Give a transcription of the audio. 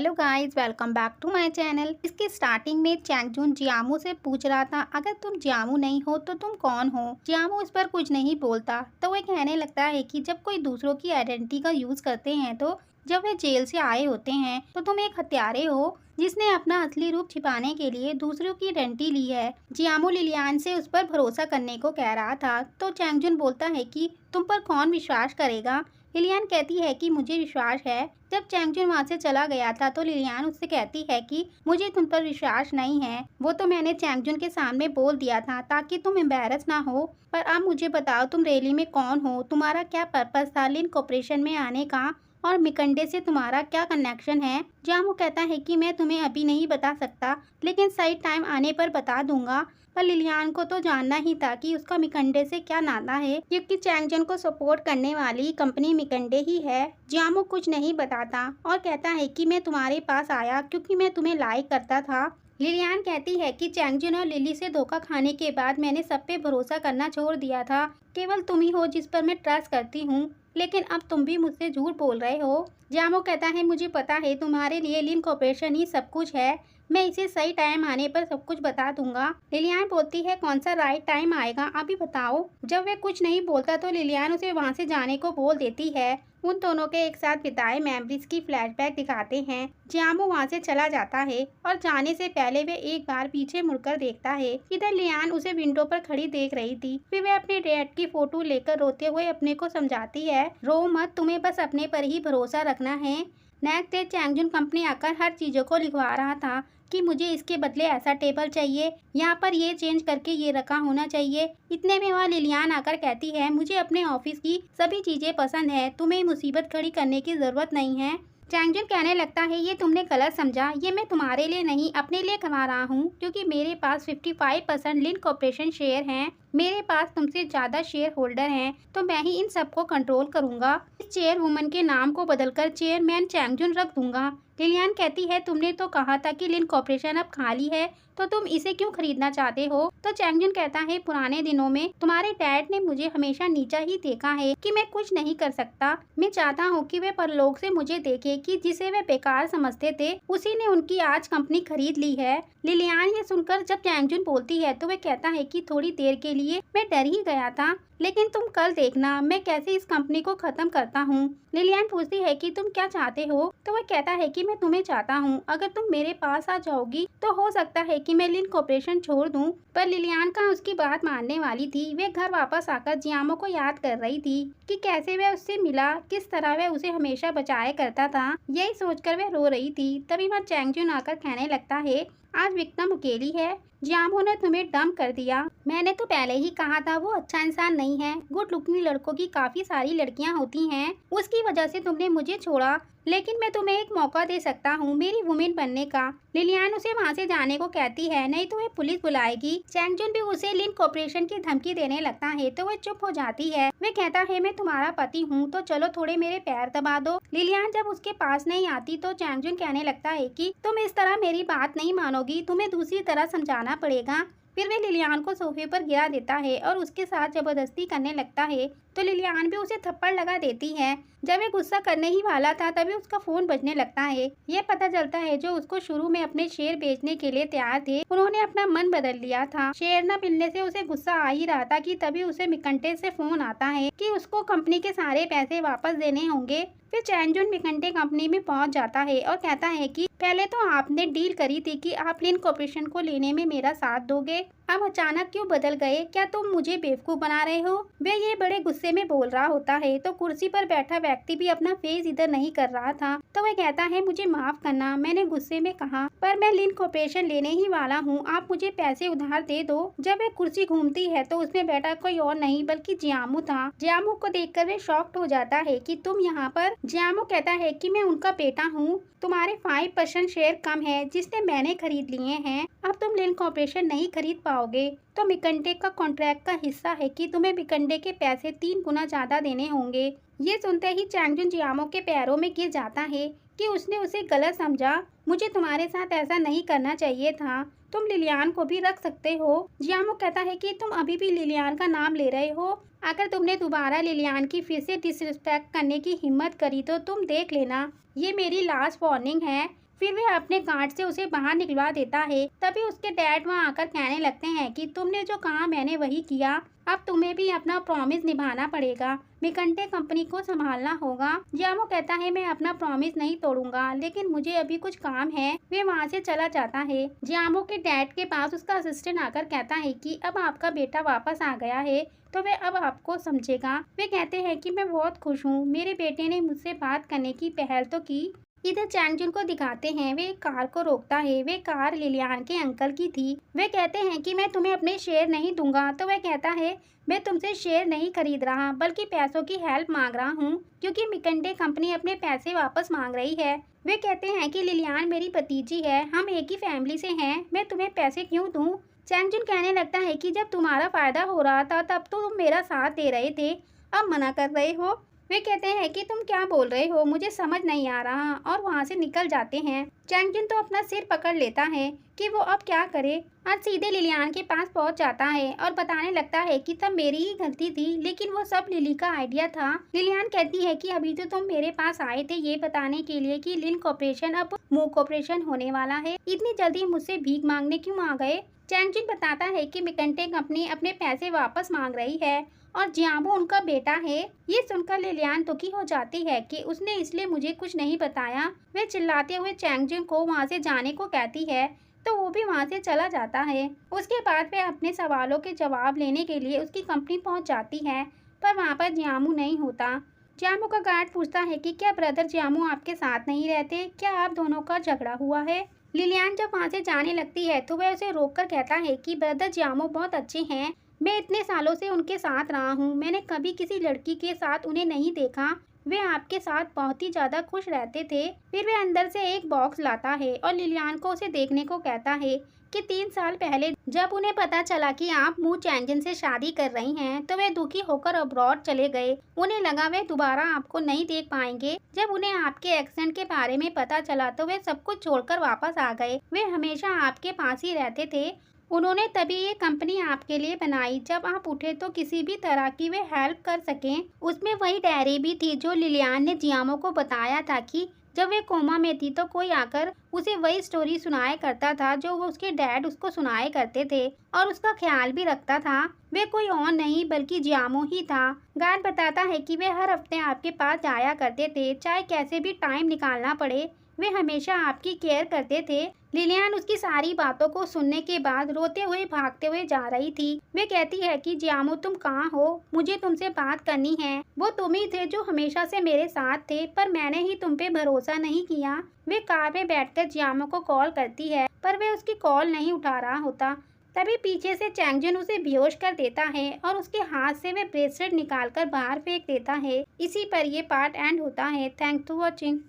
Hello guys, welcome back to my channel. इसके starting में चैंगजून जियामू से पूछ रहा था, अगर तुम जियामू नहीं हो तो तुम कौन हो। जियामू इस पर कुछ नहीं बोलता तो वह कहने लगता है कि जब कोई दूसरों की आइडेंटिटी का यूज करते हैं तो जब वे जेल से आए होते हैं तो तुम एक हत्यारे हो जिसने अपना असली रूप छिपाने के लिए दूसरों की आइडेंटिटी ली है। जियामू लिलियान से उस पर भरोसा करने को कह रहा था तो चैंगजून बोलता है कि तुम पर कौन विश्वास करेगा। लिलियान कहती है कि मुझे विश्वास है। जब चैंगजून वहाँ से चला गया था तो लिलियान उससे कहती है कि मुझे तुम पर विश्वास नहीं है, वो तो मैंने चैंगजून के सामने बोल दिया था ताकि तुम एम्बैरस ना हो। पर अब मुझे बताओ, तुम रैली में कौन हो, तुम्हारा क्या पर्पस था लिन कॉर्पोरेशन में आने का, और मिकंडे से तुम्हारा क्या कनेक्शन है। जामू कहता है कि मैं तुम्हें अभी नहीं बता सकता, लेकिन सही टाइम आने पर बता दूंगा। पर लिलियान को तो जानना ही था कि उसका मिकंडे से क्या नाता है, क्योंकि चैंगजन को सपोर्ट करने वाली कंपनी मिकंडे ही है। जियामू कुछ नहीं बताता और कहता है कि मैं तुम्हारे पास आया क्योंकि मैं तुम्हें लाइक करता था। लिलियान कहती है कि चैंगजन और लिली से धोखा खाने के बाद मैंने सब पे भरोसा करना छोड़ दिया था, केवल तुम ही हो जिस पर मैं ट्रस्ट करती हूँ, लेकिन अब तुम भी मुझसे झूठ बोल रहे हो। जियामू कहता है मुझे पता है तुम्हारे लिए लिन कॉर्पोरेशन ही सब कुछ है, मैं इसे सही टाइम आने पर सब कुछ बता दूंगा। लिलियान बोलती है कौन सा राइट टाइम आएगा अभी बताओ। जब वे कुछ नहीं बोलता तो लिलियान उसे वहाँ से जाने को बोल देती है। उन दोनों के एक साथ बिताए मेमोरीज की फ्लैशबैक दिखाते हैं। जियामू वहाँ से चला जाता है और जाने से पहले वे एक बार पीछे मुड़कर देखता है। इधर लियान उसे विंडो पर खड़ी देख रही थी। फिर वे अपने डैड की फोटो लेकर रोते हुए अपने को समझाती है, रो मत, तुम्हें बस अपने पर ही भरोसा रखना है। नेक्स्ट डे चैंगजून कंपनी आकर हर चीजों को लिखवा रहा था कि मुझे इसके बदले ऐसा टेबल चाहिए, यहाँ पर ये चेंज करके ये रखा होना चाहिए। इतने में वहाँ लिलियान आकर कहती है मुझे अपने ऑफिस की सभी चीजें पसंद है, तुम्हें मुसीबत खड़ी करने की जरूरत नहीं है। चैंगजून कहने लगता है ये तुमने गलत समझा, ये मैं तुम्हारे लिए नहीं अपने लिए कमा रहा हूँ, क्योंकि मेरे पास 55% लिन कॉर्पोरेशन शेयर हैं। मेरे पास तुमसे ज्यादा शेयर होल्डर हैं, तो मैं ही इन सबको कंट्रोल करूंगा। इस चेयर वुमन के नाम को बदलकर चेयरमैन चैंगजून रख दूंगा। लिलियान कहती है तुमने तो कहा था कि लिन कॉर्पोरेशन अब खाली है, तो तुम इसे क्यों खरीदना चाहते हो। तो चैंगजून कहता है पुराने दिनों में तुम्हारे डैड ने मुझे हमेशा नीचा ही देखा है कि मैं कुछ नहीं कर सकता। मैं चाहता हूँ कि वे परलोक से मुझे देखे कि जिसे वे बेकार समझते थे उसी ने उनकी आज कंपनी खरीद ली है। लिलियान ये सुनकर जब चैंगजून बोलती है तो वे कहता है कि थोड़ी देर के लिए मैं डर ही गया था, लेकिन तुम कल देखना मैं कैसे इस कंपनी को खत्म करता हूँ। लिलियान पूछती है कि तुम क्या चाहते हो, तो वह कहता है कि मैं तुम्हें चाहता हूँ, अगर तुम मेरे पास आ जाओगी तो हो सकता है कि मैं लिन कॉर्पोरेशन छोड़ दूँ। पर लिलियान का उसकी बात मानने वाली थी। वे घर वापस आकर जियामो को याद कर रही थी कि कैसे वह उससे मिला, किस तरह वह उसे हमेशा बचाया करता था। यही सोचकर वह रो रही थी। तभी वह चैंगजून आकर कहने लगता है आज विक्टिम अकेली है, जियामो ने तुम्हें डंप कर दिया। मैंने तो पहले ही कहा था वो अच्छा इंसान नहीं है। गुड लुकिंग लड़कों की काफी सारी लड़कियां होती हैं, उसकी वजह से तुमने मुझे छोड़ा, लेकिन मैं तुम्हें एक मौका दे सकता हूँ मेरी वुमेन बनने का। लिलियान उसे वहाँ से जाने को कहती है, नहीं तो वह पुलिस बुलाएगी। चैंगजून भी उसे लिन कॉर्पोरेशन की धमकी देने लगता है तो वह चुप हो जाती है। वह कहता है मैं तुम्हारा पति हूँ तो चलो थोड़े मेरे पैर दबा दो। लिलियान जब उसके पास नहीं आती तो चैंगजून कहने लगता है कि तुम इस तरह मेरी बात नहीं मानोगी, तुम्हें दूसरी तरह समझाना पड़ेगा। फिर वे लिलियान को सोफे पर गिरा देता है और उसके साथ जबरदस्ती करने लगता है, तो लिलियान भी उसे थप्पड़ लगा देती है। जब वे गुस्सा करने ही वाला था तभी उसका फोन बजने लगता है। ये पता चलता है जो उसको शुरू में अपने शेयर बेचने के लिए तैयार थे उन्होंने अपना मन बदल लिया था। शेयर न मिलने से उसे गुस्सा आ ही रहा था कि तभी उसे मिकंटे से फोन आता है कि उसको कंपनी के सारे पैसे वापस देने होंगे। फिर चैंगजून मिकंटे कंपनी में पहुंच जाता है और कहता है कि पहले तो आपने डील करी थी कि आप लिन कॉर्पोरेशन को लेने में मेरा साथ दोगे, अब अचानक क्यों बदल गए, क्या तुम मुझे बेवकूफ बना रहे हो। वे ये बड़े गुस्से में बोल रहा होता है तो कुर्सी पर बैठा व्यक्ति भी अपना फेस इधर नहीं कर रहा था, तो वह कहता है मुझे माफ करना, मैंने गुस्से में कहा, पर मैं लिन कॉर्पोरेशन लेने ही वाला हूँ, आप मुझे पैसे उधार दे दो। जब वह कुर्सी घूमती है तो उसमें बैठा कोई और नहीं बल्कि जियामू था। जियामू को देखकर वे शॉक्ड हो जाता है कि तुम यहाँ पर। जियामू कहता है कि मैं उनका बेटा हूँ, तुम्हारे 5% शेयर कम है जिसने मैंने खरीद लिए हैं, अब तुम लिन कॉर्पोरेशन नहीं खरीद पाओगे। तो मिकंटे का कॉन्ट्रैक्ट का हिस्सा है कि तुम्हें मिकंटे के पैसे 3 गुना ज्यादा देने होंगे। ये सुनते ही चैंगजून जियामो के पैरों में गिर जाता है कि उसने उसे गलत समझा, मुझे तुम्हारे साथ ऐसा नहीं करना चाहिए था, तुम लिलियान को भी रख सकते हो। जियामो कहता है कि तुम अभी भी लिलियान का नाम ले रहे हो, अगर तुमने दोबारा लिलियान की फिर से डिसरिस्पेक्ट करने की हिम्मत करी तो तुम देख लेना, ये मेरी लास्ट वार्निंग है। फिर वे अपने गार्ड से उसे बाहर निकलवा देता है। तभी उसके डैड वहाँ आकर कहने लगते हैं कि तुमने जो कहा मैंने वही किया, अब तुम्हें भी अपना प्रॉमिस निभाना पड़ेगा, मिकंटे कंपनी को संभालना होगा। जियामो कहता है मैं अपना प्रॉमिस नहीं तोड़ूंगा, लेकिन मुझे अभी कुछ काम है। वे वहाँ से चला जाता है। जियामो के डैड के पास उसका असिस्टेंट आकर कहता है कि अब आपका बेटा वापस आ गया है तो वे अब आपको समझेगा। वे कहते हैं कि मैं बहुत खुश हूँ, मेरे बेटे ने मुझसे बात करने की पहल तो की। इधर चैंगजुन को दिखाते हैं, वे एक कार को रोकता है। वे कार लिलियान के अंकल की थी। वे कहते हैं कि मैं तुम्हें अपने शेयर नहीं दूंगा, तो वह कहता है मैं तुमसे शेयर नहीं खरीद रहा बल्कि पैसों की हेल्प मांग रहा हूँ, क्योंकि मिकंडे कंपनी अपने पैसे वापस मांग रही है। वे कहते हैं कि लिलियान मेरी भतीजी है, हम एक ही फैमिली से हैं, मैं तुम्हें पैसे क्यों दूँ। चैंगजुन कहने लगता है कि जब तुम्हारा फायदा हो रहा था तब तो तुम मेरा साथ दे रहे थे, अब मना कर रहे हो। वे कहते हैं कि तुम क्या बोल रहे हो, मुझे समझ नहीं आ रहा, और वहाँ से निकल जाते हैं। चैंगजुन तो अपना सिर पकड़ लेता है कि वो अब क्या करे और सीधे लिलियान के पास पहुँच जाता है और बताने लगता है कि सब मेरी ही गलती थी, लेकिन वो सब लिली का आइडिया था। लिलियान कहती है कि अभी तो तुम मेरे पास आए थे ये बताने के लिए कि लिन कॉर्पोरेशन अब मू कॉर्पोरेशन होने वाला है, इतनी जल्दी मुझसे भीख मांगने क्यों आ गए। चैंगजुन बताता है कि मिकंटे कंपनी अपने पैसे वापस मांग रही है और जियामो उनका बेटा है। ये सुनकर लिलियान दुखी हो जाती है कि उसने इसलिए मुझे कुछ नहीं बताया। वे चिल्लाते हुए चैंगजुन को वहाँ से जाने को कहती है तो वो भी वहाँ से चला जाता है। उसके बाद वे अपने सवालों के जवाब लेने के लिए उसकी कंपनी पहुँच जाती है, पर वहाँ पर जियामो नहीं होता। जियामो का गार्ड पूछता है कि क्या ब्रदर जियामो आपके साथ नहीं रहते, क्या आप दोनों का झगड़ा हुआ है। लिलियान जब वहाँ से जाने लगती है तो वह उसे रोककर कहता है कि ब्रदर जियामो बहुत अच्छे हैं, मैं इतने सालों से उनके साथ रहा हूँ, मैंने कभी किसी लड़की के साथ उन्हें नहीं देखा, वे आपके साथ बहुत ही ज्यादा खुश रहते थे। फिर वे अंदर से एक बॉक्स लाता है और लिलियान को उसे देखने को कहता है कि 3 साल पहले जब उन्हें पता चला कि आप मू चैंगजन से शादी कर रही हैं तो वे दुखी होकर अब्रॉड चले गए। उन्हें लगा वे दोबारा आपको नहीं देख पाएंगे। जब उन्हें आपके एक्सेंट के बारे में पता चला तो वे सब कुछ छोड़कर वापस आ गए। वे हमेशा आपके पास ही रहते थे। उन्होंने तभी ये कंपनी आपके लिए बनाई, जब आप उठे तो किसी भी तरह की वे हेल्प कर सकें। उसमें वही डायरी भी थी जो लिलियान ने जियामो को बताया था कि जब वे कोमा में थी तो कोई आकर उसे वही स्टोरी सुनाया करता था जो वो उसके डैड उसको सुनाए करते थे और उसका ख्याल भी रखता था। वे कोई और नहीं बल्कि जियामो ही था। गार्ड बताता है कि वे हर हफ्ते आपके पास जाया करते थे, चाहे कैसे भी टाइम निकालना पड़े, वे हमेशा आपकी केयर करते थे। लिलियान उसकी सारी बातों को सुनने के बाद रोते हुए भागते हुए जा रही थी। वे कहती है कि जियामो तुम कहाँ हो, मुझे तुमसे बात करनी है। वो तुम ही थे जो हमेशा से मेरे साथ थे, पर मैंने ही तुम पे भरोसा नहीं किया। वे कार में बैठकर जियामो को कॉल करती है पर वे उसकी कॉल नहीं उठा रहा होता। तभी पीछे से चैंगजन उसे बेहोश कर देता है और उसके हाथ से वे ब्रेसलेट निकालकर बाहर फेंक देता है। इसी पर ये पार्ट एंड होता है। Thanks for watching.